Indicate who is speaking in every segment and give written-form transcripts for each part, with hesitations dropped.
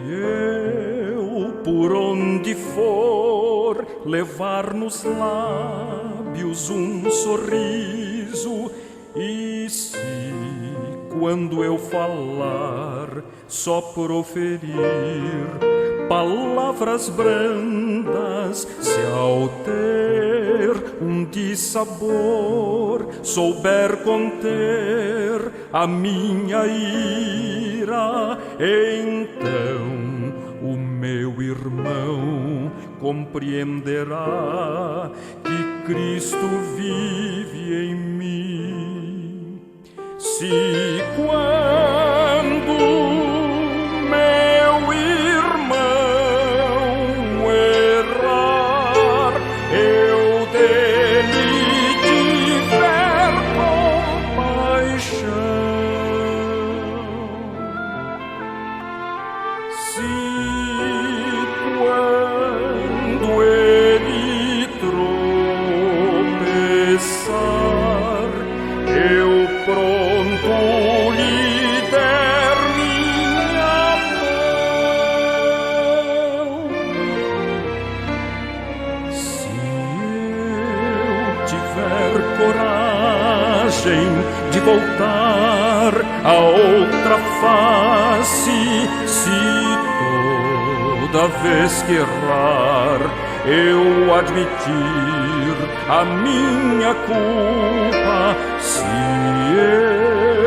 Speaker 1: eu por onde for levar nos lábios um sorriso, e se quando eu falar só proferir palavras brandas, se ao ter um dissabor souber conter a minha ira, então o meu irmão compreenderá que Cristo vive em mim. Se quando meu irmão errar, eu dele tiver compaixão, se quando ele tropeçar, eu pronto lhe der minha mão, se eu tiver coragem de voltar a outra face, se toda vez que errar eu admitir a minha culpa, se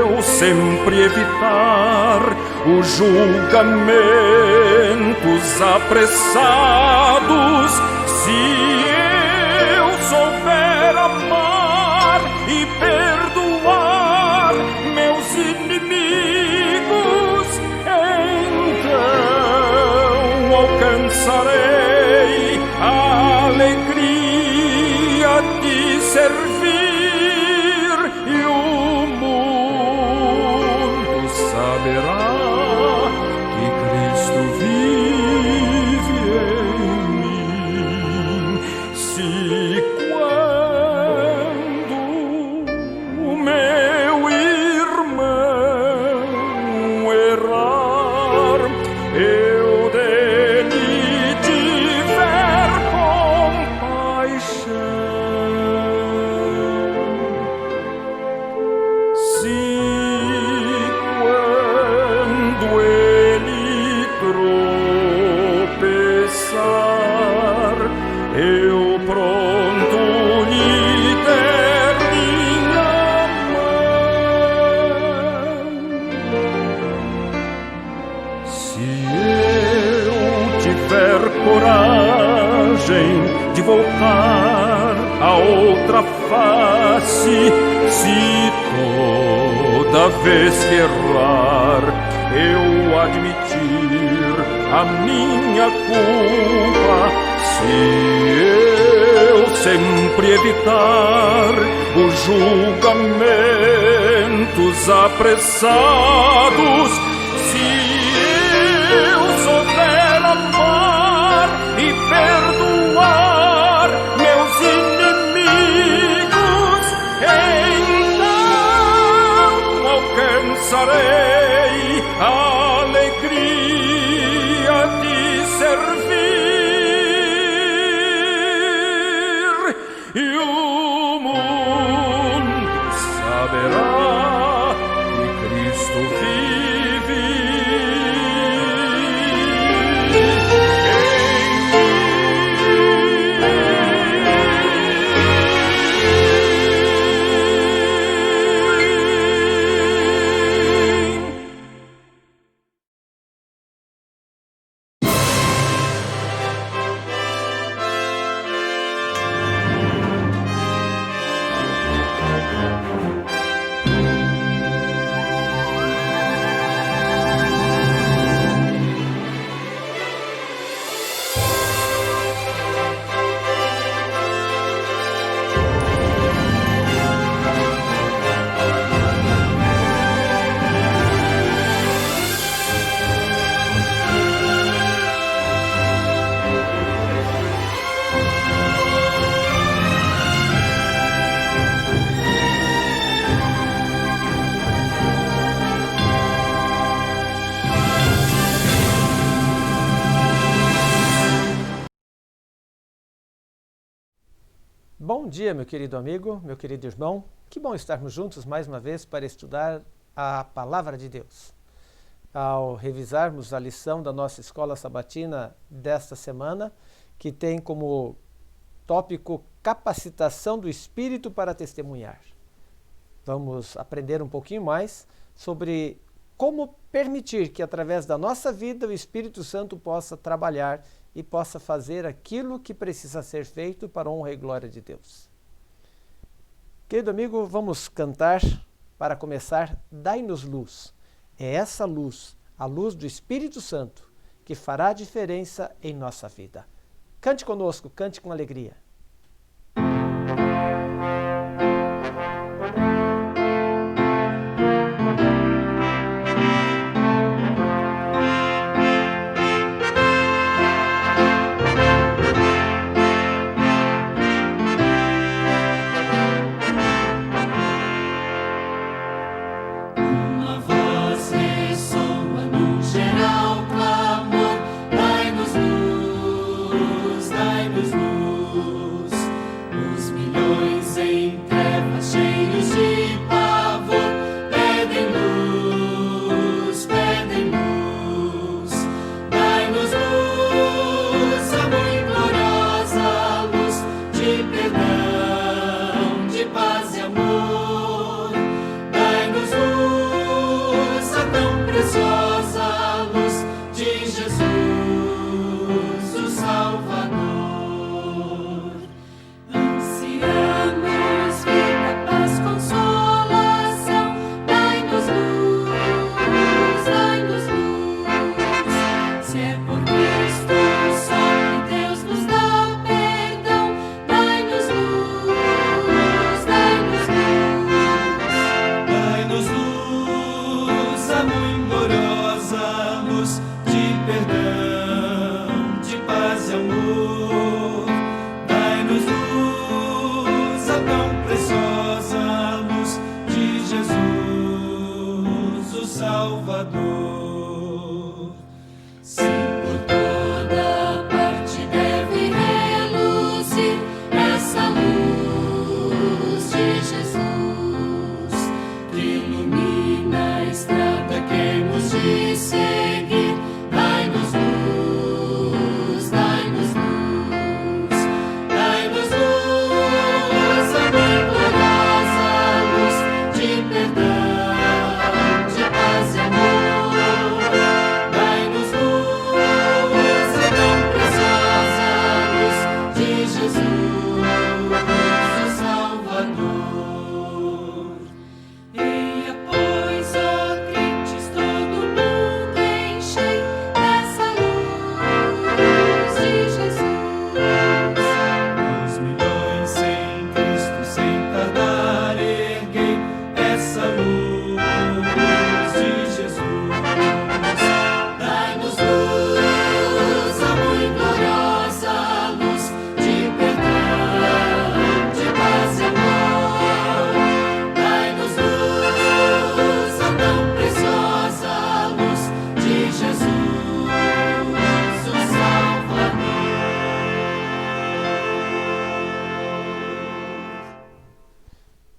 Speaker 1: eu sempre evitar os julgamentos apressados, se eu souber amar e perdoar meus inimigos, então alcançarei a alegria de servir, e o mundo saberá que Cristo vive em mim. Se quando o meu irmão errar, eu dele tiver compaixão, se quando ele tropeçar, eu pronto lhe der minha mão, se eu tiver coragem de voltar a outra face, se toda vez que errar eu admitir a minha culpa, se eu sempre evitar os julgamentos apressados, se eu souber amar e perdoar meus inimigos, então alcançarei a alegria de servir, e o mundo saberá que Cristo vive em mim.
Speaker 2: Bom dia, meu querido amigo, meu querido irmão. Que bom estarmos juntos mais uma vez para estudar a Palavra de Deus. Ao revisarmos a lição da nossa escola sabatina desta semana, que tem como tópico capacitação do Espírito para testemunhar. Vamos aprender um pouquinho mais sobre como permitir que através da nossa vida o Espírito Santo possa trabalhar e possa fazer aquilo que precisa ser feito para a honra e glória de Deus. Querido amigo, vamos cantar para começar Dai-nos luz. É essa luz, a luz do Espírito Santo, que fará a diferença em nossa vida. Cante conosco, cante com alegria.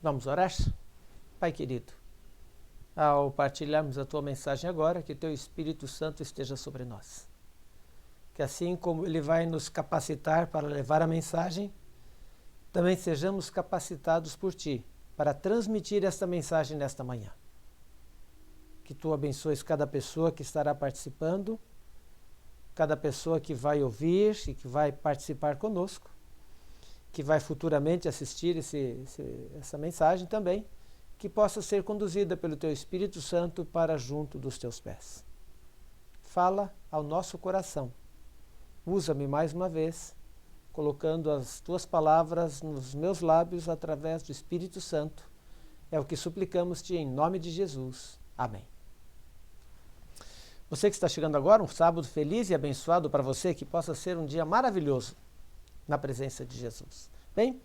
Speaker 2: Vamos orar? Pai querido, ao partilharmos a Tua mensagem agora, que Teu Espírito Santo esteja sobre nós. Que assim como Ele vai nos capacitar para levar a mensagem, também sejamos capacitados por Ti para transmitir esta mensagem nesta manhã. Que Tu abençoes cada pessoa que estará participando, cada pessoa que vai ouvir e que vai participar conosco, que vai futuramente assistir essa mensagem também, que possa ser conduzida pelo Teu Espírito Santo para junto dos Teus pés. Fala ao nosso coração. Usa-me mais uma vez, colocando as Tuas palavras nos meus lábios através do Espírito Santo. É o que suplicamos-Te em nome de Jesus. Amém. Você que está chegando agora, um sábado feliz e abençoado para você, que possa ser um dia maravilhoso na presença de Jesus. Bem,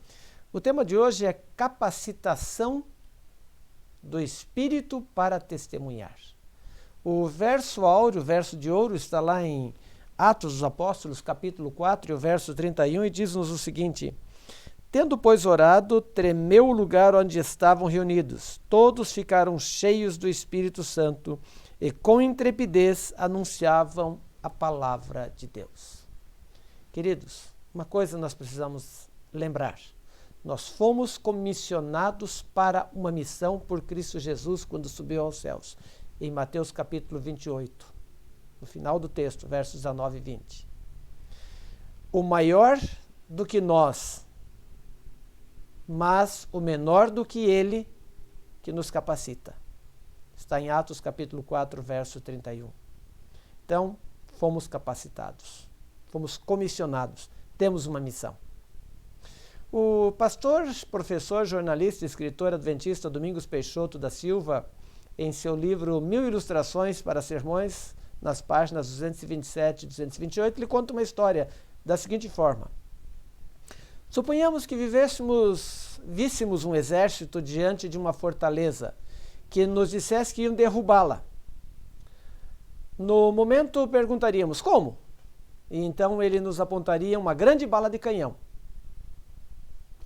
Speaker 2: o tema de hoje é capacitação do Espírito para testemunhar. O verso áureo, o verso de ouro, está lá em Atos dos Apóstolos, capítulo 4, e o verso 31, e diz-nos o seguinte: Tendo, pois, orado, tremeu o lugar onde estavam reunidos. Todos ficaram cheios do Espírito Santo e com intrepidez anunciavam a palavra de Deus. Queridos, uma coisa nós precisamos lembrar. Nós fomos comissionados para uma missão por Cristo Jesus quando subiu aos céus. Em Mateus capítulo 28, no final do texto, versos 19 e 20. O maior do que nós, mas o menor do que ele que nos capacita. Está em Atos capítulo 4, verso 31. Então, fomos capacitados, fomos comissionados, temos uma missão. O pastor, professor, jornalista e escritor adventista Domingos Peixoto da Silva, em seu livro 1000 Ilustrações para Sermões, nas páginas 227 e 228, ele conta uma história da seguinte forma. Suponhamos que víssemos um exército diante de uma fortaleza que nos dissesse que iam derrubá-la. No momento perguntaríamos, como? E então ele nos apontaria uma grande bala de canhão.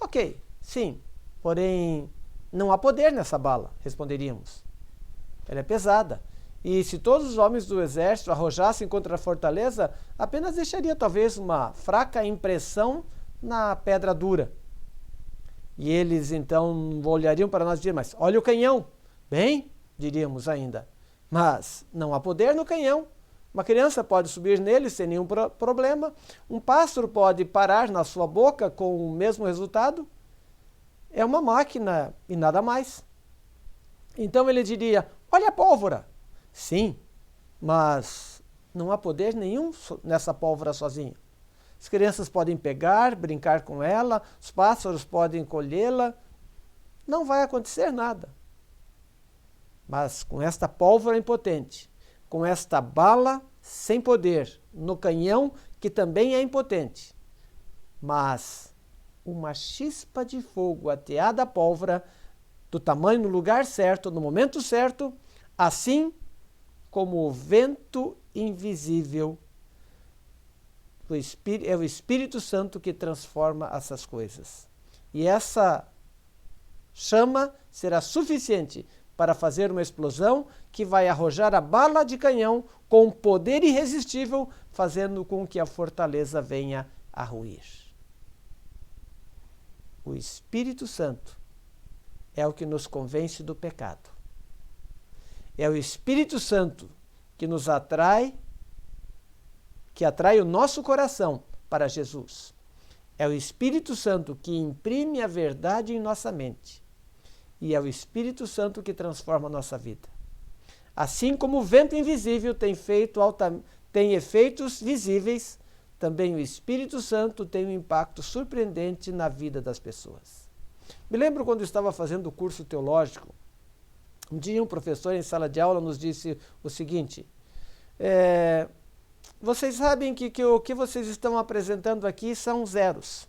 Speaker 2: Ok, sim, porém não há poder nessa bala, responderíamos. Ela é pesada. E se todos os homens do exército arrojassem contra a fortaleza, apenas deixaria talvez uma fraca impressão na pedra dura. E eles então olhariam para nós e diriam, mas olha o canhão. Bem, diríamos ainda, mas não há poder no canhão. Uma criança pode subir nele sem nenhum problema. Um pássaro pode parar na sua boca com o mesmo resultado. É uma máquina e nada mais. Então ele diria, olha a pólvora. Sim, mas não há poder nenhum nessa pólvora sozinha. As crianças podem pegar, brincar com ela, os pássaros podem colhê-la. Não vai acontecer nada. Mas com esta pólvora impotente, com esta bala sem poder, no canhão que também é impotente, mas uma chispa de fogo ateada à pólvora, do tamanho no lugar certo, no momento certo, assim como o vento invisível, é o Espírito Santo que transforma essas coisas. E essa chama será suficiente para fazer uma explosão que vai arrojar a bala de canhão com poder irresistível, fazendo com que a fortaleza venha a ruir. O Espírito Santo é o que nos convence do pecado. É o Espírito Santo que nos atrai, que atrai o nosso coração para Jesus. É o Espírito Santo que imprime a verdade em nossa mente. E é o Espírito Santo que transforma a nossa vida. Assim como o vento invisível tem efeitos visíveis, também o Espírito Santo tem um impacto surpreendente na vida das pessoas. Me lembro quando estava fazendo o curso teológico, um dia um professor em sala de aula nos disse o seguinte, vocês sabem que o que vocês estão apresentando aqui são zeros.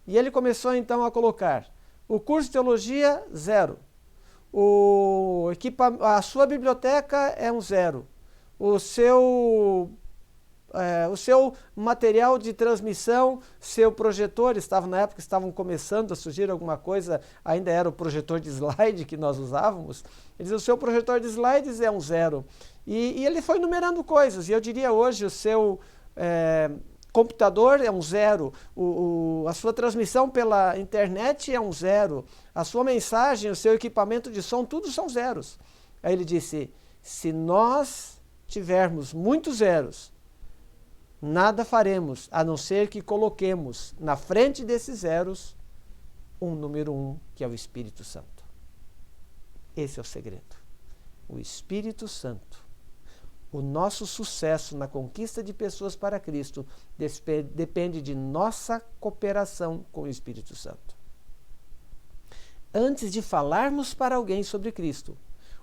Speaker 2: E ele começou então a colocar o curso de teologia, 0. A sua biblioteca é um 0. O seu material de transmissão, seu projetor, na época estavam começando a surgir alguma coisa, ainda era o projetor de slide que nós usávamos. Ele diz, o seu projetor de slides é um 0. E ele foi numerando coisas, e eu diria hoje, o seu computador é um 0, a sua transmissão pela internet é um 0, a sua mensagem, o seu equipamento de som, tudo são zeros. Aí ele disse, se nós tivermos muitos zeros, nada faremos, a não ser que coloquemos na frente desses zeros um número 1, que é o Espírito Santo. Esse é o segredo. O Espírito Santo. O nosso sucesso na conquista de pessoas para Cristo depende de nossa cooperação com o Espírito Santo. Antes de falarmos para alguém sobre Cristo,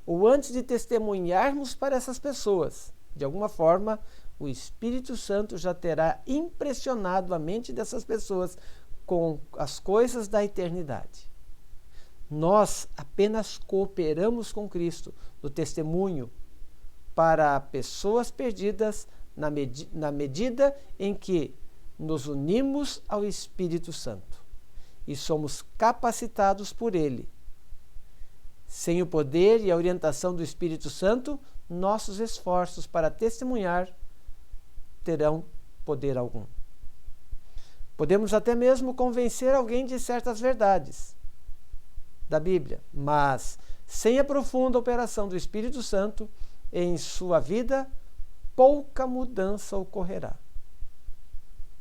Speaker 2: ou antes de testemunharmos para essas pessoas, de alguma forma, o Espírito Santo já terá impressionado a mente dessas pessoas com as coisas da eternidade. Nós apenas cooperamos com Cristo no testemunho para pessoas perdidas na medida em que nos unimos ao Espírito Santo. e somos capacitados por Ele. Sem o poder e a orientação do Espírito Santo, nossos esforços para testemunhar terão poder algum. Podemos até mesmo convencer alguém de certas verdades da Bíblia, mas sem a profunda operação do Espírito Santo em sua vida, pouca mudança ocorrerá.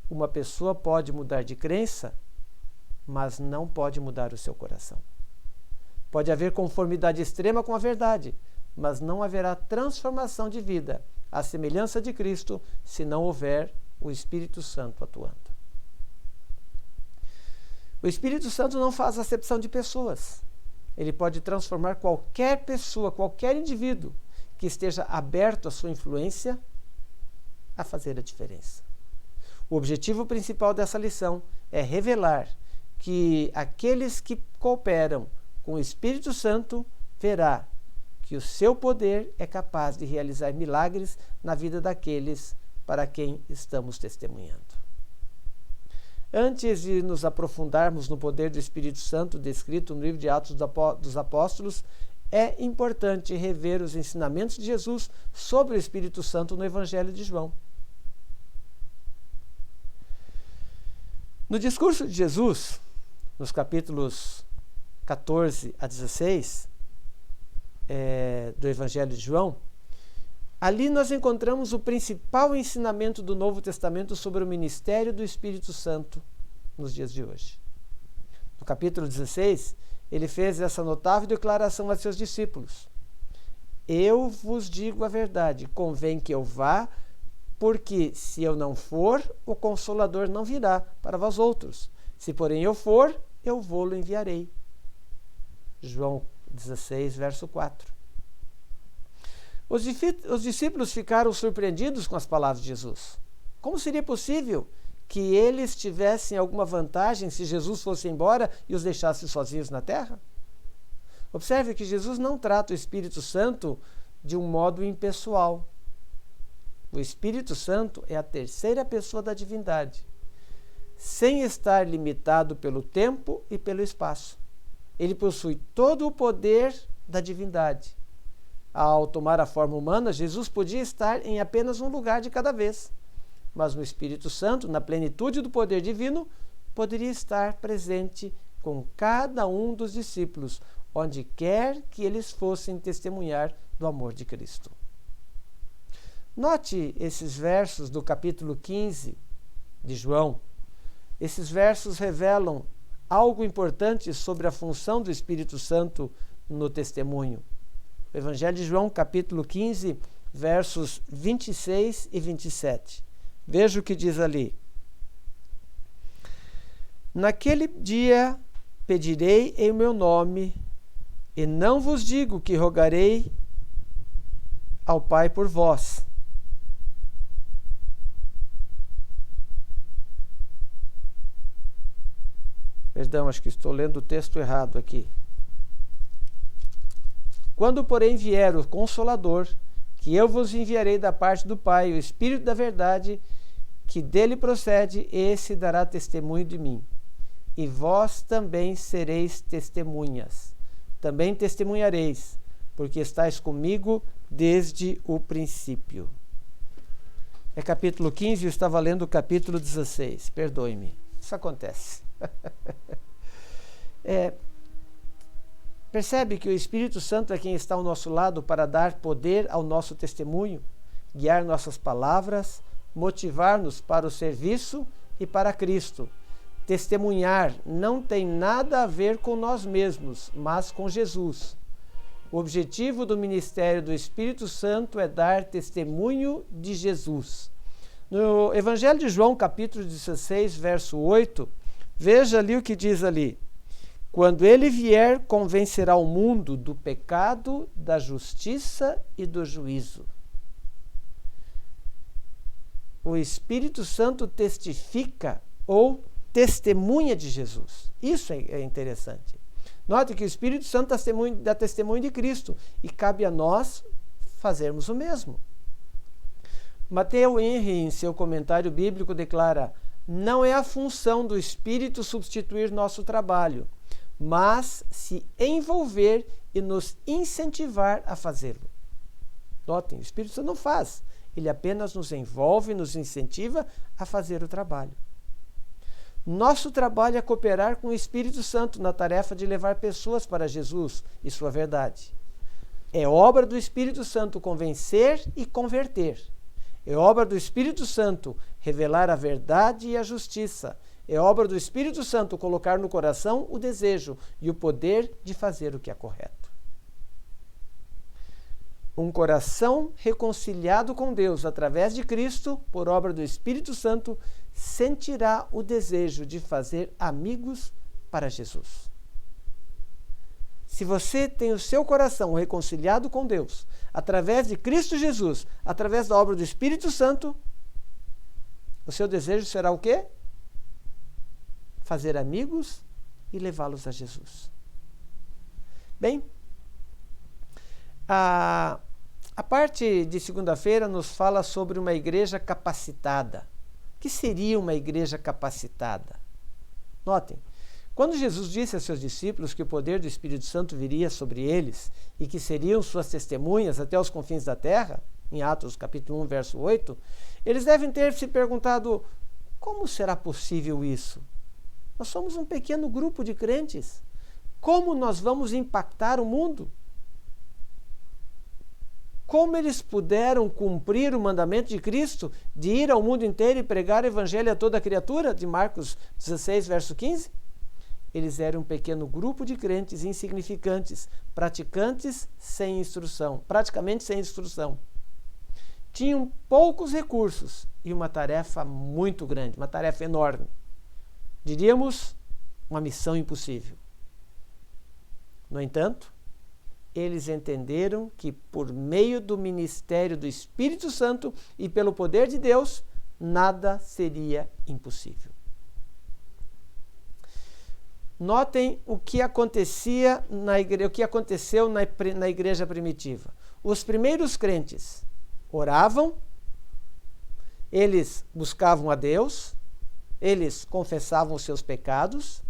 Speaker 2: Uma pessoa pode mudar de crença, mas não pode mudar o seu coração. Pode haver conformidade extrema com a verdade, mas não haverá transformação de vida, à semelhança de Cristo, se não houver o Espírito Santo atuando. O Espírito Santo não faz acepção de pessoas. Ele pode transformar qualquer pessoa, qualquer indivíduo que esteja aberto à sua influência a fazer a diferença. O objetivo principal dessa lição é revelar que aqueles que cooperam com o Espírito Santo verá que o seu poder é capaz de realizar milagres na vida daqueles para quem estamos testemunhando. Antes de nos aprofundarmos no poder do Espírito Santo descrito no livro de Atos dos Apóstolos, é importante rever os ensinamentos de Jesus sobre o Espírito Santo no Evangelho de João. No discurso de Jesus, nos capítulos 14 a 16 do Evangelho de João, ali nós encontramos o principal ensinamento do Novo Testamento sobre o ministério do Espírito Santo nos dias de hoje. No capítulo 16, ele fez essa notável declaração a seus discípulos: Eu vos digo a verdade, convém que eu vá, porque se eu não for, o Consolador não virá para vós outros. Se porém eu for, eu vou-lo enviarei. João 16, verso 4. Os discípulos ficaram surpreendidos com as palavras de Jesus. Como seria possível que eles tivessem alguma vantagem se Jesus fosse embora e os deixasse sozinhos na terra? Observe que Jesus não trata o Espírito Santo de um modo impessoal. O Espírito Santo é a terceira pessoa da divindade, sem estar limitado pelo tempo e pelo espaço. Ele possui todo o poder da divindade. Ao tomar a forma humana, Jesus podia estar em apenas um lugar de cada vez. Mas no Espírito Santo, na plenitude do poder divino, poderia estar presente com cada um dos discípulos, onde quer que eles fossem testemunhar do amor de Cristo. Note esses versos do capítulo 15 de João. Esses versos revelam algo importante sobre a função do Espírito Santo no testemunho. O Evangelho de João, capítulo 15, versos 26 e 27. Veja o que diz ali. Naquele dia pedirei em meu nome, e não vos digo que rogarei ao Pai por vós. Perdão, acho que estou lendo o texto errado aqui. Quando, porém, vier o Consolador, que eu vos enviarei da parte do Pai, o Espírito da verdade, que dele procede, esse dará testemunho de mim. E vós também sereis testemunhas. Também testemunhareis, porque estáis comigo desde o princípio. É capítulo 15, eu estava lendo o capítulo 16. Perdoe-me, isso acontece. Percebe que o Espírito Santo é quem está ao nosso lado para dar poder ao nosso testemunho, guiar nossas palavras, motivar-nos para o serviço e para Cristo. Testemunhar não tem nada a ver com nós mesmos, mas com Jesus. O objetivo do ministério do Espírito Santo é dar testemunho de Jesus. No Evangelho de João, capítulo 16, verso 8, veja ali o que diz ali. Quando ele vier, convencerá o mundo do pecado, da justiça e do juízo. O Espírito Santo testifica ou testemunha de Jesus. Isso é interessante. Note que o Espírito Santo dá testemunho de Cristo e cabe a nós fazermos o mesmo. Matthew Henry, em seu comentário bíblico, declara: não é a função do Espírito substituir nosso trabalho, mas se envolver e nos incentivar a fazê-lo. Notem, o Espírito Santo não faz, ele apenas nos envolve e nos incentiva a fazer o trabalho. Nosso trabalho é cooperar com o Espírito Santo na tarefa de levar pessoas para Jesus e sua verdade. É obra do Espírito Santo convencer e converter. É obra do Espírito Santo revelar a verdade e a justiça. É obra do Espírito Santo colocar no coração o desejo e o poder de fazer o que é correto. Um coração reconciliado com Deus através de Cristo, por obra do Espírito Santo, sentirá o desejo de fazer amigos para Jesus. Se você tem o seu coração reconciliado com Deus, através de Cristo Jesus, através da obra do Espírito Santo, o seu desejo será o quê? Fazer amigos e levá-los a Jesus. Bem, a parte de segunda-feira nos fala sobre uma igreja capacitada. O que seria uma igreja capacitada? Notem, quando Jesus disse a seus discípulos que o poder do Espírito Santo viria sobre eles e que seriam suas testemunhas até os confins da terra, em Atos capítulo 1, verso 8, eles devem ter se perguntado: como será possível isso? Nós somos um pequeno grupo de crentes. Como nós vamos impactar o mundo? Como eles puderam cumprir o mandamento de Cristo de ir ao mundo inteiro e pregar o evangelho a toda criatura, de Marcos 16, verso 15? Eles eram um pequeno grupo de crentes insignificantes, praticantes sem instrução, praticamente sem instrução. Tinham poucos recursos e uma tarefa muito grande, uma tarefa enorme. Diríamos, uma missão impossível. No entanto, eles entenderam que por meio do ministério do Espírito Santo e pelo poder de Deus, nada seria impossível. Notem o que aconteceu na igreja primitiva. Os primeiros crentes oravam, eles buscavam a Deus, eles confessavam os seus pecados,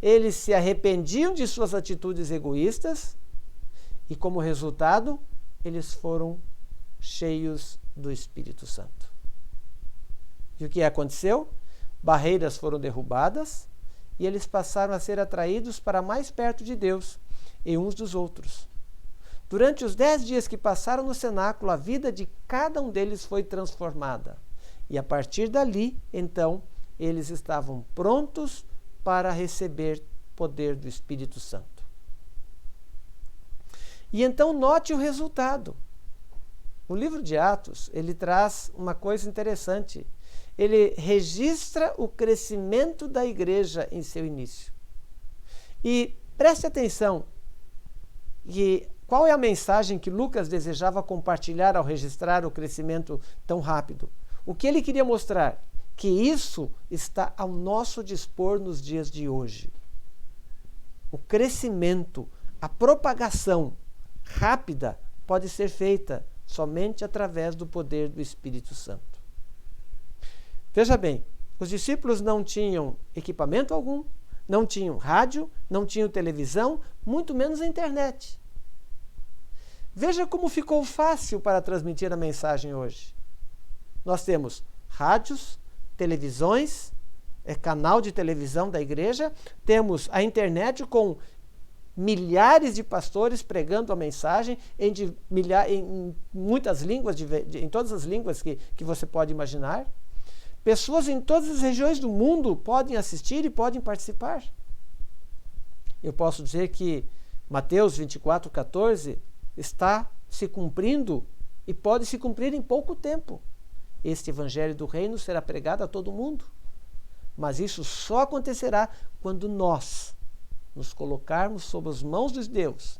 Speaker 2: eles se arrependiam de suas atitudes egoístas e, como resultado, eles foram cheios do Espírito Santo. E o que aconteceu? Barreiras foram derrubadas e eles passaram a ser atraídos para mais perto de Deus e uns dos outros. Durante os 10 dias que passaram no cenáculo, a vida de cada um deles foi transformada. E a partir dali, então, eles estavam prontos para receber poder do Espírito Santo. E então note o resultado. O livro de Atos, ele traz uma coisa interessante. Ele registra o crescimento da igreja em seu início. E preste atenção, qual é a mensagem que Lucas desejava compartilhar ao registrar o crescimento tão rápido? O que ele queria mostrar? Que isso está ao nosso dispor nos dias de hoje. O crescimento, a propagação rápida pode ser feita somente através do poder do Espírito Santo. Veja bem, os discípulos não tinham equipamento algum, não tinham rádio, não tinham televisão, muito menos a internet. Veja como ficou fácil para transmitir a mensagem hoje. Nós temos rádios, televisões, canal de televisão da igreja, temos a internet com milhares de pastores pregando a mensagem em muitas línguas, em todas as línguas que você pode imaginar. Pessoas em todas as regiões do mundo podem assistir e podem participar. Eu posso dizer que Mateus 24:14 está se cumprindo e pode se cumprir em pouco tempo. Este evangelho do reino será pregado a todo mundo. Mas isso só acontecerá quando nós nos colocarmos sob as mãos de Deus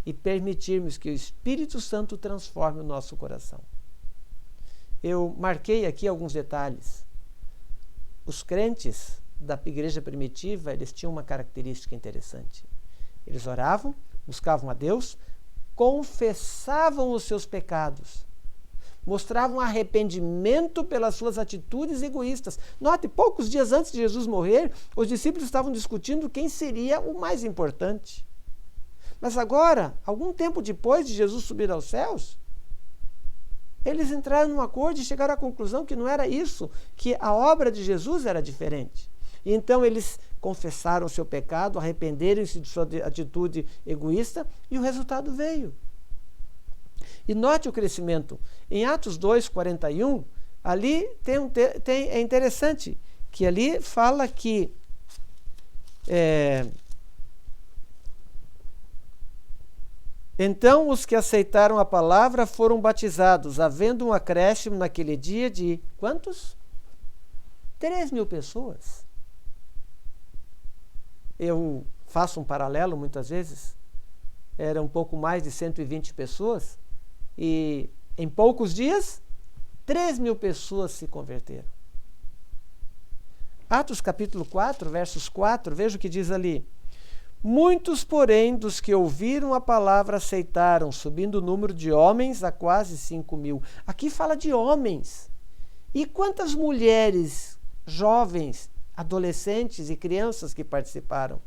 Speaker 2: e permitirmos que o Espírito Santo transforme o nosso coração. Eu marquei aqui alguns detalhes. Os crentes da igreja primitiva, eles tinham uma característica interessante. Eles oravam, buscavam a Deus, confessavam os seus pecados. mostravam arrependimento pelas suas atitudes egoístas. Note, poucos dias antes de Jesus morrer, os discípulos estavam discutindo quem seria o mais importante. Mas agora, algum tempo depois de Jesus subir aos céus, eles entraram num acordo e chegaram à conclusão que não era isso, que a obra de Jesus era diferente. E então eles confessaram o seu pecado, arrependeram-se de sua atitude egoísta e o resultado veio. E note o crescimento. Em Atos 2:41, ali é interessante, que ali fala que então os que aceitaram a palavra foram batizados, havendo um acréscimo naquele dia de quantos? 3.000 pessoas. Eu faço um paralelo muitas vezes. Era um pouco mais de 120 pessoas. E em poucos dias, 3.000 pessoas se converteram. Atos capítulo 4, versos 4, veja o que diz ali. Muitos, porém, dos que ouviram a palavra aceitaram, subindo o número de homens a quase 5.000. Aqui fala de homens. E quantas mulheres, jovens, adolescentes e crianças que participaram?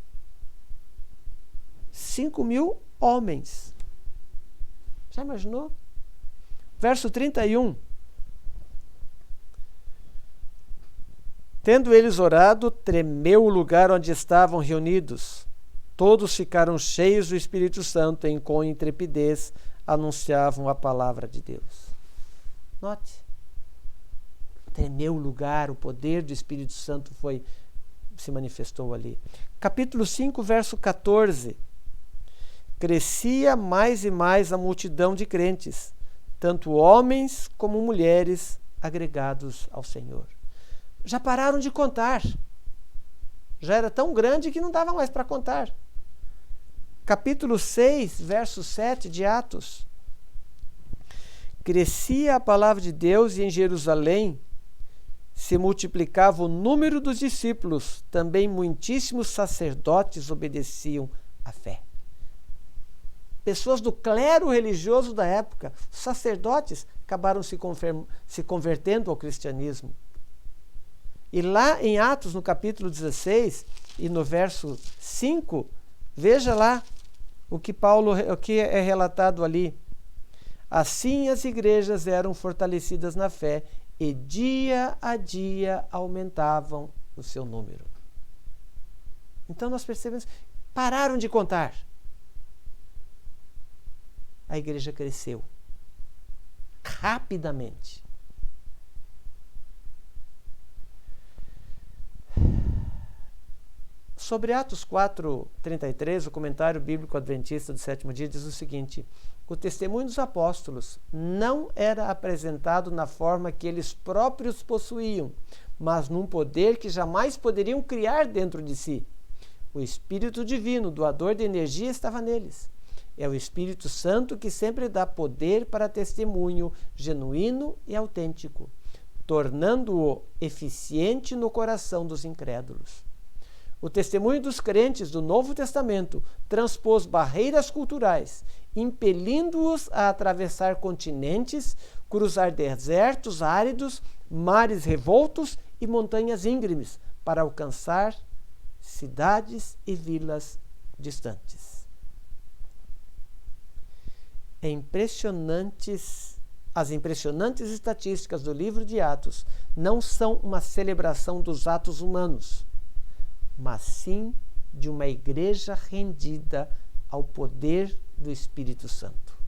Speaker 2: 5.000 homens. Já imaginou? Verso 31. Tendo eles orado, tremeu o lugar onde estavam reunidos. Todos ficaram cheios do Espírito Santo e com intrepidez anunciavam a palavra de Deus. Note. Tremeu o lugar, o poder do Espírito Santo se manifestou ali. Capítulo 5, verso 14. Crescia mais e mais a multidão de crentes, tanto homens como mulheres agregados ao Senhor. Já pararam de contar. Já era tão grande que não dava mais para contar. Capítulo 6, verso 7 de Atos. Crescia a palavra de Deus e em Jerusalém se multiplicava o número dos discípulos, também muitíssimos sacerdotes obedeciam à fé. Pessoas do clero religioso da época, sacerdotes, acabaram se convertendo ao cristianismo. E lá em Atos, no capítulo 16 e no verso 5, veja lá o que é relatado ali. Assim as igrejas eram fortalecidas na fé e dia a dia aumentavam o seu número. Então nós percebemos, pararam de contar. A igreja cresceu rapidamente. Sobre Atos 4:33, o comentário bíblico adventista do sétimo dia diz o seguinte: o testemunho dos apóstolos não era apresentado na forma que eles próprios possuíam, mas num poder que jamais poderiam criar dentro de si. O Espírito Divino, doador de energia, estava neles. É o Espírito Santo que sempre dá poder para testemunho genuíno e autêntico, tornando-o eficiente no coração dos incrédulos. O testemunho dos crentes do Novo Testamento transpôs barreiras culturais, impelindo-os a atravessar continentes, cruzar desertos áridos, mares revoltos e montanhas íngremes para alcançar cidades e vilas distantes. As impressionantes estatísticas do livro de Atos não são uma celebração dos atos humanos, mas sim de uma igreja rendida ao poder do Espírito Santo.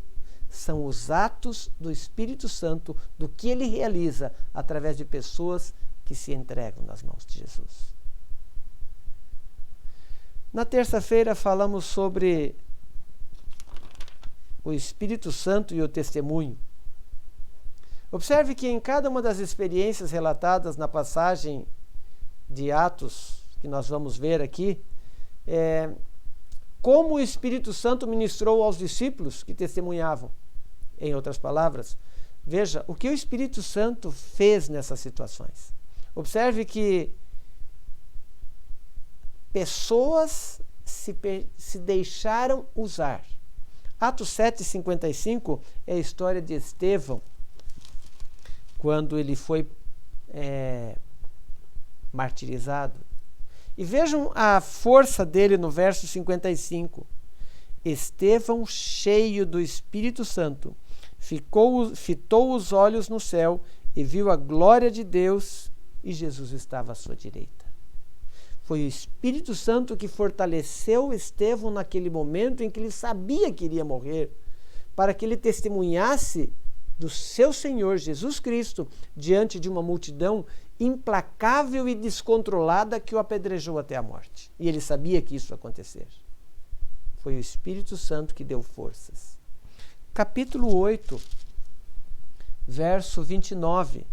Speaker 2: São os atos do Espírito Santo, do que ele realiza através de pessoas que se entregam nas mãos de Jesus. Na terça-feira falamos sobre o Espírito Santo e o testemunho. Observe que em cada uma das experiências relatadas na passagem de Atos, que nós vamos ver aqui, como o Espírito Santo ministrou aos discípulos que testemunhavam. Em outras palavras, veja o que o Espírito Santo fez nessas situações. Observe que pessoas se deixaram usar. Atos 7:55 é a história de Estevão. quando ele foi martirizado. E vejam a força dele no verso 55. Estevão, cheio do Espírito Santo, fitou os olhos no céu e viu a glória de Deus, e Jesus estava à sua direita. Foi o Espírito Santo que fortaleceu Estevão naquele momento em que ele sabia que iria morrer, para que ele testemunhasse do seu Senhor Jesus Cristo diante de uma multidão implacável e descontrolada que o apedrejou até a morte. E ele sabia que isso ia acontecer. Foi o Espírito Santo que deu forças. Capítulo 8, verso 29.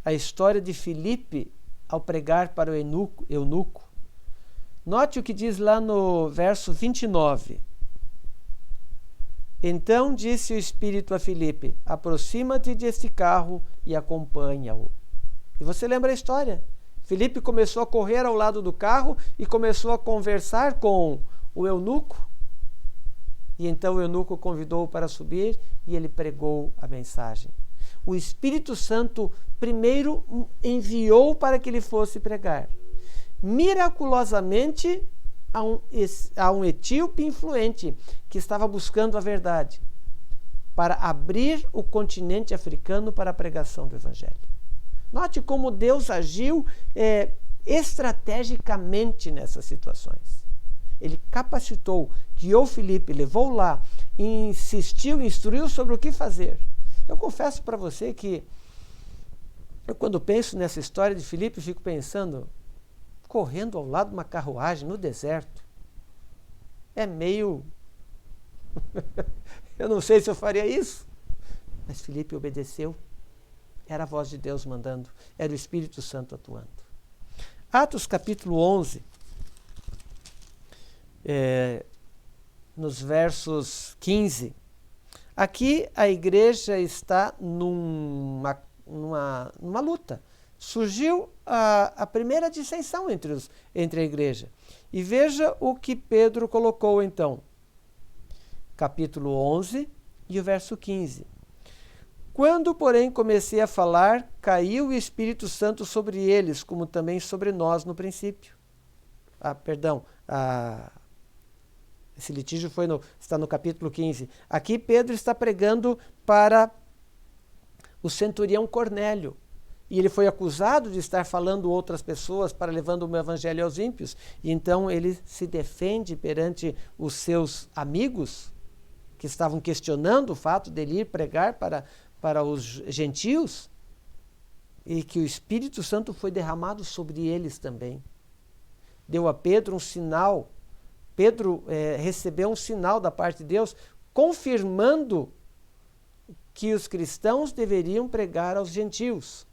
Speaker 2: A história de Filipe ao pregar para o eunuco. Note o que diz lá no verso 29. Então disse o Espírito a Filipe: aproxima-te deste carro e acompanha-o. E você lembra a história? Filipe começou a correr ao lado do carro e começou a conversar com o eunuco. E então o eunuco convidou-o para subir e ele pregou a mensagem. O Espírito Santo primeiro enviou para que ele fosse pregar. Miraculosamente, a um etíope influente que estava buscando a verdade, para abrir o continente africano para a pregação do Evangelho. Note como Deus agiu estrategicamente nessas situações. Ele capacitou, guiou Filipe, levou lá, insistiu, instruiu sobre o que fazer. Eu confesso para você que quando penso nessa história de Filipe, fico pensando, correndo ao lado de uma carruagem no deserto. É meio... eu não sei se eu faria isso. Mas Filipe obedeceu. Era a voz de Deus mandando. Era o Espírito Santo atuando. Atos capítulo 11, nos versos 15. Aqui a igreja está numa luta. Surgiu a primeira dissensão entre a igreja. E veja o que Pedro colocou então. Capítulo 11 e o verso 15. Quando, porém, comecei a falar, caiu o Espírito Santo sobre eles, como também sobre nós no princípio. Esse litígio está no capítulo 15. Aqui Pedro está pregando para o centurião Cornélio. E ele foi acusado de estar falando outras pessoas para levando o evangelho aos ímpios. E então ele se defende perante os seus amigos, que estavam questionando o fato dele ir pregar para os gentios, e que o Espírito Santo foi derramado sobre eles também. Deu a Pedro um sinal. Pedro recebeu um sinal da parte de Deus, confirmando que os cristãos deveriam pregar aos gentios.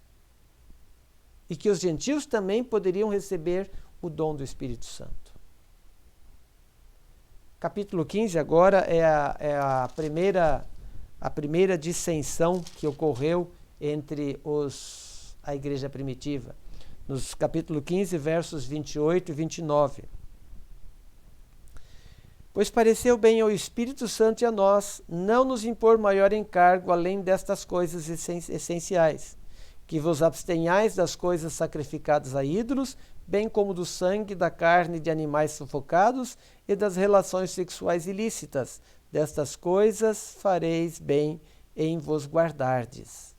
Speaker 2: E que os gentios também poderiam receber o dom do Espírito Santo. Capítulo 15 agora é a primeira dissensão que ocorreu entre a igreja primitiva. Nos capítulo 15, versos 28 e 29. Pois pareceu bem ao Espírito Santo e a nós não nos impor maior encargo além destas coisas essenciais, que vos abstenhais das coisas sacrificadas a ídolos, bem como do sangue, da carne de animais sufocados e das relações sexuais ilícitas. Destas coisas fareis bem em vos guardardes.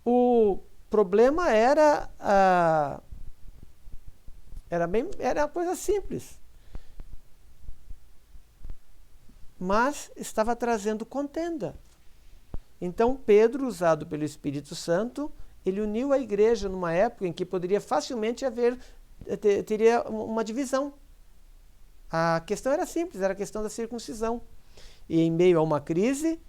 Speaker 2: O problema era uma coisa simples, mas estava trazendo contenda. Então Pedro, usado pelo Espírito Santo, ele uniu a igreja numa época em que poderia facilmente teria uma divisão. A questão era simples, era a questão da circuncisão. E em meio a uma crise,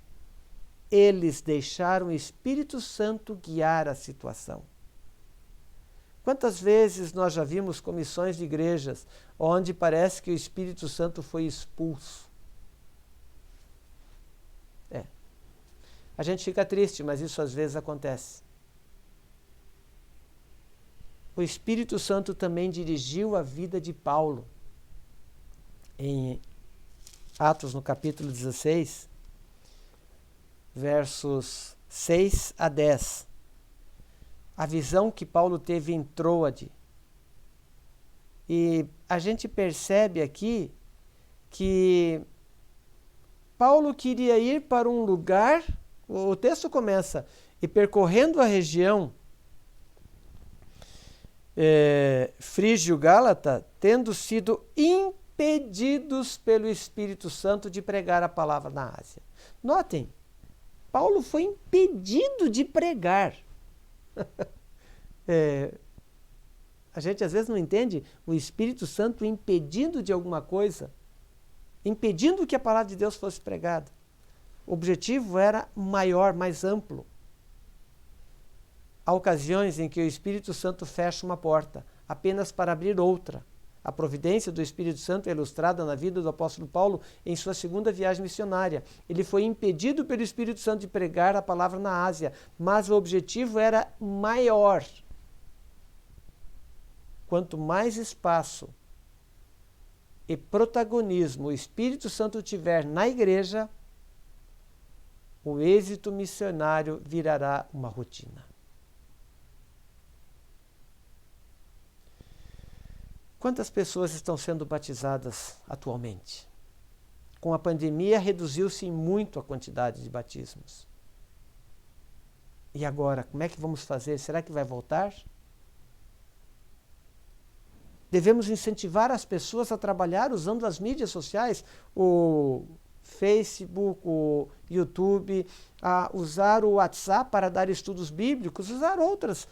Speaker 2: eles deixaram o Espírito Santo guiar a situação. Quantas vezes nós já vimos comissões de igrejas onde parece que o Espírito Santo foi expulso? A gente fica triste, mas isso às vezes acontece. O Espírito Santo também dirigiu a vida de Paulo. Em Atos, no capítulo 16, versos 6 a 10. a visão que Paulo teve em Troade. E a gente percebe aqui que Paulo queria ir para um lugar, o texto começa, e percorrendo a região Frígio-Gálata, tendo sido impedidos pelo Espírito Santo de pregar a palavra na Ásia. Notem, Paulo foi impedido de pregar. A gente às vezes não entende o Espírito Santo impedindo de alguma coisa, impedindo que a palavra de Deus fosse pregada. O objetivo era maior, mais amplo. Há ocasiões em que o Espírito Santo fecha uma porta, apenas para abrir outra. A providência do Espírito Santo é ilustrada na vida do apóstolo Paulo em sua segunda viagem missionária. Ele foi impedido pelo Espírito Santo de pregar a palavra na Ásia, mas o objetivo era maior. Quanto mais espaço e protagonismo o Espírito Santo tiver na igreja, o êxito missionário virará uma rotina. Quantas pessoas estão sendo batizadas atualmente? Com a pandemia, reduziu-se muito a quantidade de batismos. E agora, como é que vamos fazer? Será que vai voltar? Devemos incentivar as pessoas a trabalhar usando as mídias sociais, o Facebook, o YouTube, a usar o WhatsApp para dar estudos bíblicos, usar outras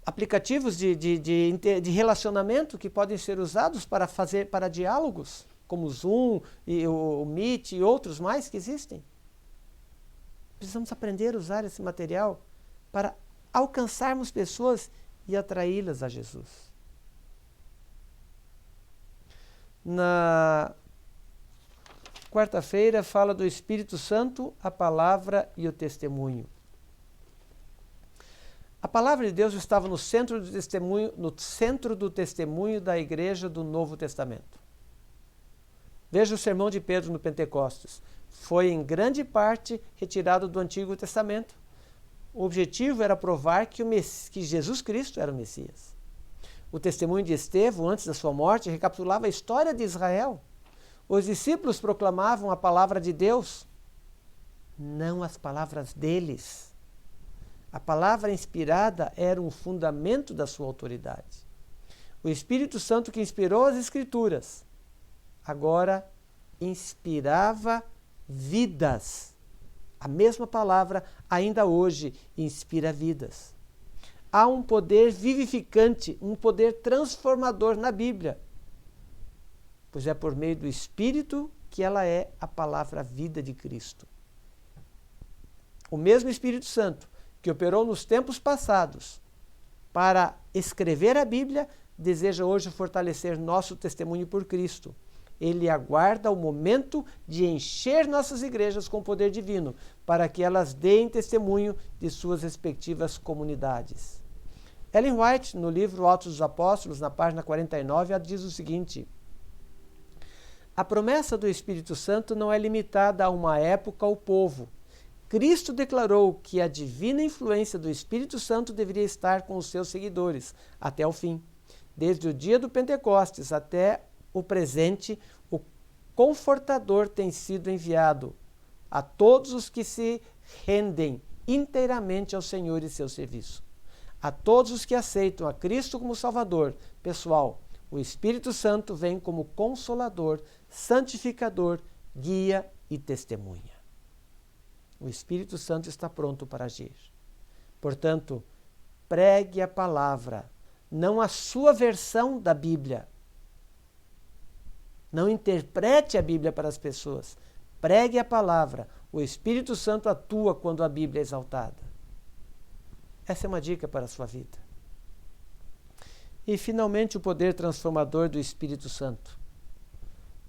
Speaker 2: aplicativos de relacionamento que podem ser usados para diálogos, como o Zoom, e o Meet e outros mais que existem. Precisamos aprender a usar esse material para alcançarmos pessoas e atraí-las a Jesus. Na quarta-feira fala do Espírito Santo, a palavra e o testemunho. A palavra de Deus estava no centro do testemunho da igreja do Novo Testamento. Veja o sermão de Pedro no Pentecostes. Foi em grande parte retirado do Antigo Testamento. O objetivo era provar que Jesus Cristo era o Messias. O testemunho de Estevão, antes da sua morte, recapitulava a história de Israel. Os discípulos proclamavam a palavra de Deus, não as palavras deles. A palavra inspirada era um fundamento da sua autoridade. O Espírito Santo que inspirou as Escrituras, agora inspirava vidas. A mesma palavra, ainda hoje, inspira vidas. Há um poder vivificante, um poder transformador na Bíblia, pois é por meio do Espírito que ela é a palavra vida de Cristo. O mesmo Espírito Santo que operou nos tempos passados para escrever a Bíblia, deseja hoje fortalecer nosso testemunho por Cristo. Ele aguarda o momento de encher nossas igrejas com poder divino, para que elas deem testemunho de suas respectivas comunidades. Ellen White, no livro Atos dos Apóstolos, na página 49, ela diz o seguinte: a promessa do Espírito Santo não é limitada a uma época ou povo. Cristo declarou que a divina influência do Espírito Santo deveria estar com os seus seguidores até o fim. Desde o dia do Pentecostes até o presente, o Confortador tem sido enviado a todos os que se rendem inteiramente ao Senhor e seu serviço. A todos os que aceitam a Cristo como Salvador, pessoal, o Espírito Santo vem como Consolador, Santificador, Guia e Testemunha. O Espírito Santo está pronto para agir. Portanto, pregue a palavra, não a sua versão da Bíblia. Não interprete a Bíblia para as pessoas. Pregue a palavra. O Espírito Santo atua quando a Bíblia é exaltada. Essa é uma dica para a sua vida. E, finalmente, o poder transformador do Espírito Santo.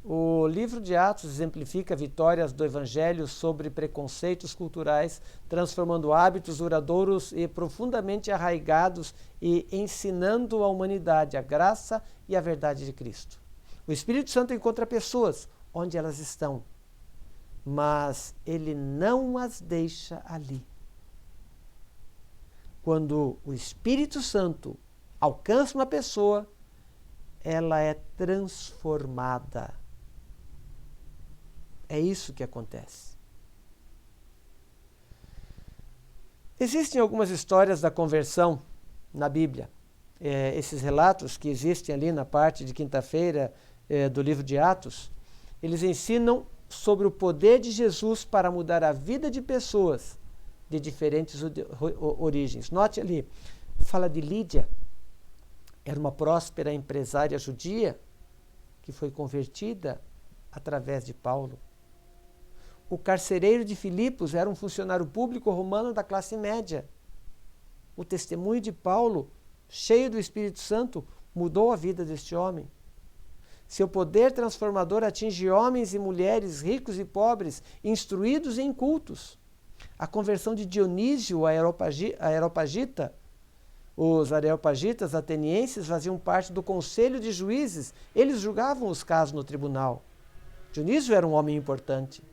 Speaker 2: O livro de Atos exemplifica vitórias do Evangelho sobre preconceitos culturais, transformando hábitos duradouros e profundamente arraigados e ensinando à humanidade a graça e a verdade de Cristo. O Espírito Santo encontra pessoas onde elas estão, mas ele não as deixa ali. quando o Espírito Santo alcança uma pessoa, ela é transformada. É isso que acontece. Existem algumas histórias da conversão na Bíblia. Esses relatos que existem ali na parte de quinta-feira do livro de Atos, eles ensinam sobre o poder de Jesus para mudar a vida de pessoas de diferentes origens. Note ali, fala de Lídia, era uma próspera empresária judia que foi convertida através de Paulo. O carcereiro de Filipos era um funcionário público romano da classe média. O testemunho de Paulo, cheio do Espírito Santo, mudou a vida deste homem. Seu poder transformador atinge homens e mulheres ricos e pobres, instruídos e incultos. A conversão de Dionísio, a Areopagita, os areopagitas atenienses faziam parte do conselho de juízes, eles julgavam os casos no tribunal. Dionísio era um homem importante.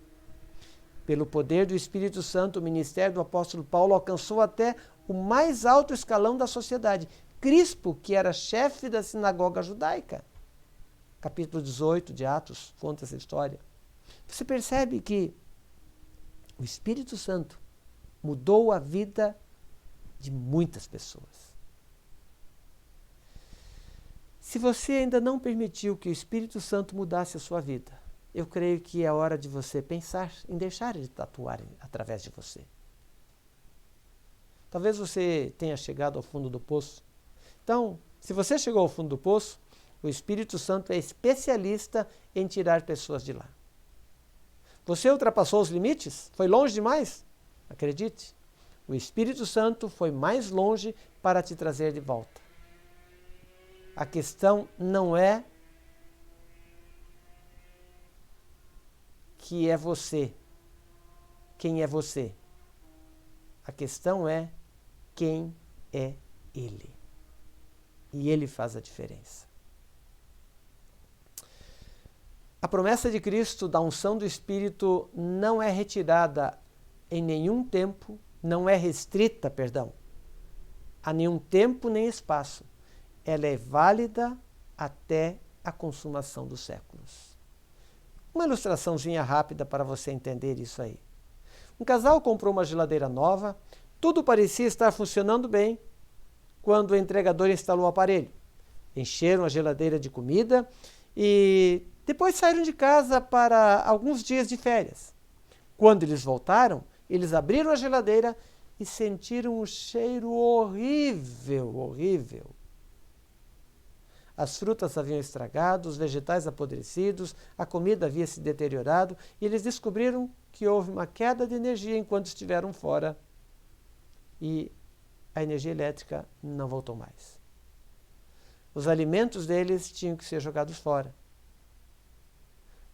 Speaker 2: Pelo poder do Espírito Santo, o ministério do apóstolo Paulo alcançou até o mais alto escalão da sociedade. Crispo, que era chefe da sinagoga judaica. Capítulo 18 de Atos conta essa história. Você percebe que o Espírito Santo mudou a vida de muitas pessoas. Se você ainda não permitiu que o Espírito Santo mudasse a sua vida, eu creio que é hora de você pensar em deixar ele atuar através de você. Talvez você tenha chegado ao fundo do poço. Então, se você chegou ao fundo do poço, o Espírito Santo é especialista em tirar pessoas de lá. Você ultrapassou os limites? Foi longe demais? Acredite, o Espírito Santo foi mais longe para te trazer de volta. A questão não é que é você, quem é você. A questão é quem é Ele. E Ele faz a diferença. A promessa de Cristo da unção do Espírito não é retirada em nenhum tempo, não é restrita, a nenhum tempo nem espaço. Ela é válida até a consumação dos séculos. Uma ilustraçãozinha rápida para você entender isso aí. Um casal comprou uma geladeira nova, tudo parecia estar funcionando bem quando o entregador instalou o aparelho. Encheram a geladeira de comida e depois saíram de casa para alguns dias de férias. Quando eles voltaram, eles abriram a geladeira e sentiram um cheiro horrível, horrível. As frutas haviam estragado, os vegetais apodrecidos, a comida havia se deteriorado e eles descobriram que houve uma queda de energia enquanto estiveram fora e a energia elétrica não voltou mais. Os alimentos deles tinham que ser jogados fora.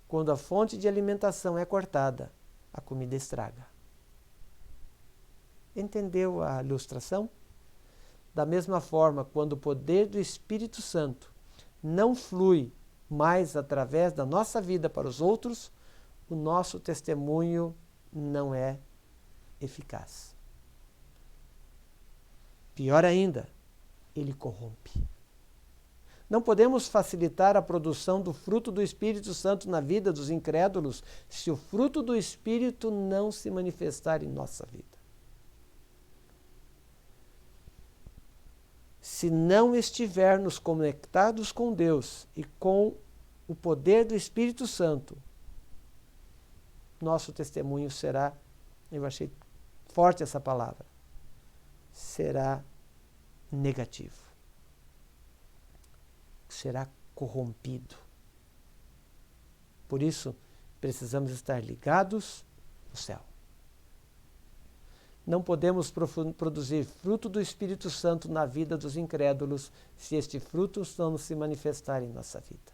Speaker 2: Quando a fonte de alimentação é cortada, a comida estraga. Entendeu a ilustração? Da mesma forma, quando o poder do Espírito Santo não flui mais através da nossa vida para os outros, o nosso testemunho não é eficaz. Pior ainda, ele corrompe. Não podemos facilitar a produção do fruto do Espírito Santo na vida dos incrédulos se o fruto do Espírito não se manifestar em nossa vida. Se não estivermos conectados com Deus e com o poder do Espírito Santo, nosso testemunho será, eu achei forte essa palavra, será negativo. Será corrompido. Por isso, precisamos estar ligados no céu. Não podemos produzir fruto do Espírito Santo na vida dos incrédulos se este fruto não se manifestar em nossa vida.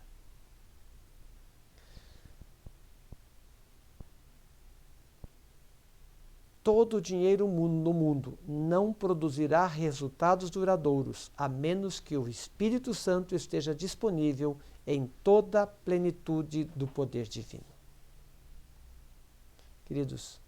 Speaker 2: Todo o dinheiro no mundo não produzirá resultados duradouros, a menos que o Espírito Santo esteja disponível em toda a plenitude do poder divino. Queridos,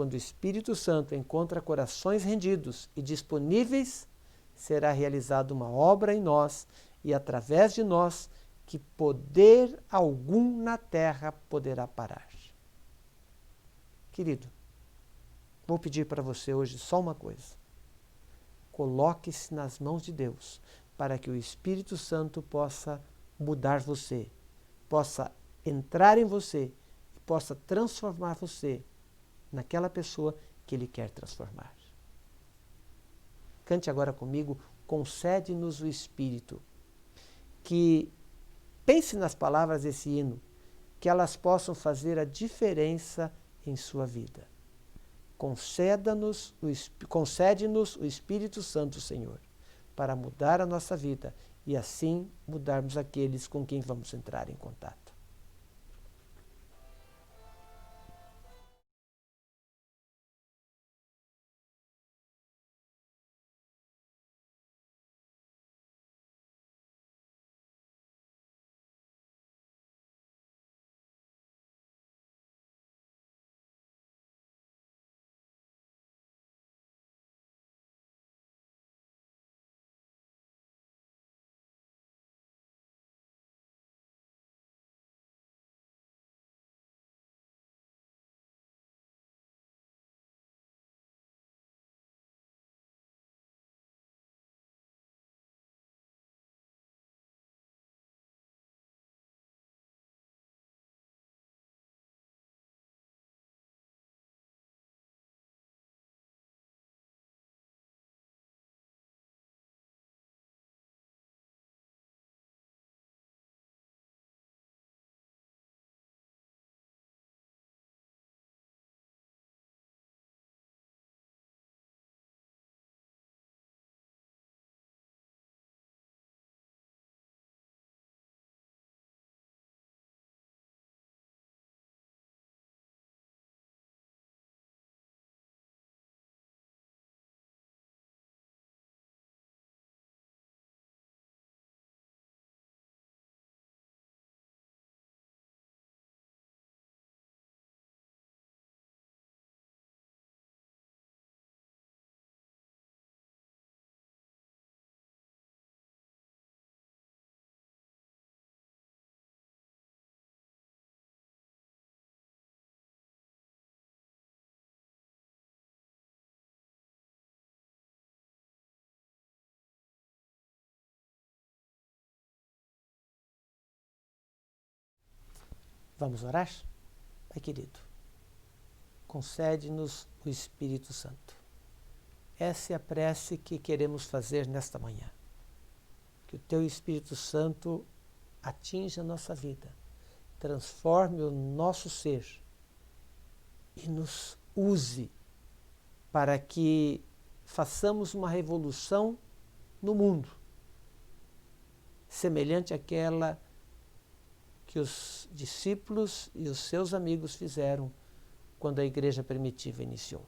Speaker 2: quando o Espírito Santo encontra corações rendidos e disponíveis, será realizada uma obra em nós e através de nós que poder algum na terra poderá parar. Querido, vou pedir para você hoje só uma coisa. Coloque-se nas mãos de Deus para que o Espírito Santo possa mudar você, possa entrar em você e possa transformar você naquela pessoa que Ele quer transformar. Cante agora comigo, concede-nos o Espírito, que pense nas palavras desse hino, que elas possam fazer a diferença em sua vida. Concede-nos o Espírito Santo, Senhor, para mudar a nossa vida e assim mudarmos aqueles com quem vamos entrar em contato. Vamos orar? Pai querido, concede-nos o Espírito Santo. Essa é a prece que queremos fazer nesta manhã. Que o Teu Espírito Santo atinja a nossa vida, transforme o nosso ser e nos use para que façamos uma revolução no mundo, semelhante àquela que os discípulos e os seus amigos fizeram quando a igreja primitiva iniciou.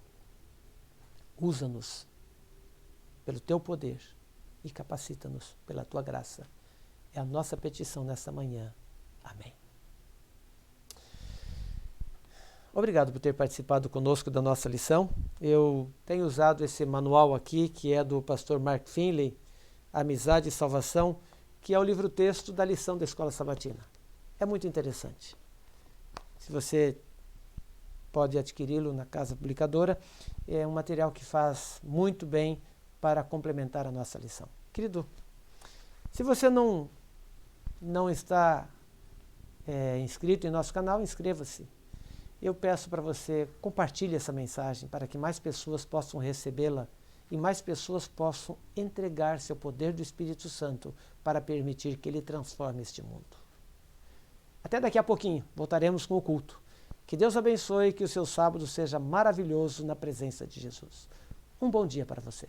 Speaker 2: Usa-nos pelo Teu poder e capacita-nos pela Tua graça. É a nossa petição nesta manhã. Amém. Obrigado por ter participado conosco da nossa lição. Eu tenho usado esse manual aqui, que é do pastor Mark Finley, Amizade e Salvação, que é o livro-texto da lição da Escola Sabatina. É muito interessante. Se você pode adquiri-lo na Casa Publicadora, é um material que faz muito bem para complementar a nossa lição. Querido, se você não está inscrito em nosso canal, inscreva-se. Eu peço para você compartilhe essa mensagem para que mais pessoas possam recebê-la e mais pessoas possam entregar-se ao poder do Espírito Santo para permitir que ele transforme este mundo. Até daqui a pouquinho, voltaremos com o culto. Que Deus abençoe e que o seu sábado seja maravilhoso na presença de Jesus. Um bom dia para você.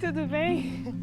Speaker 3: tudo bem?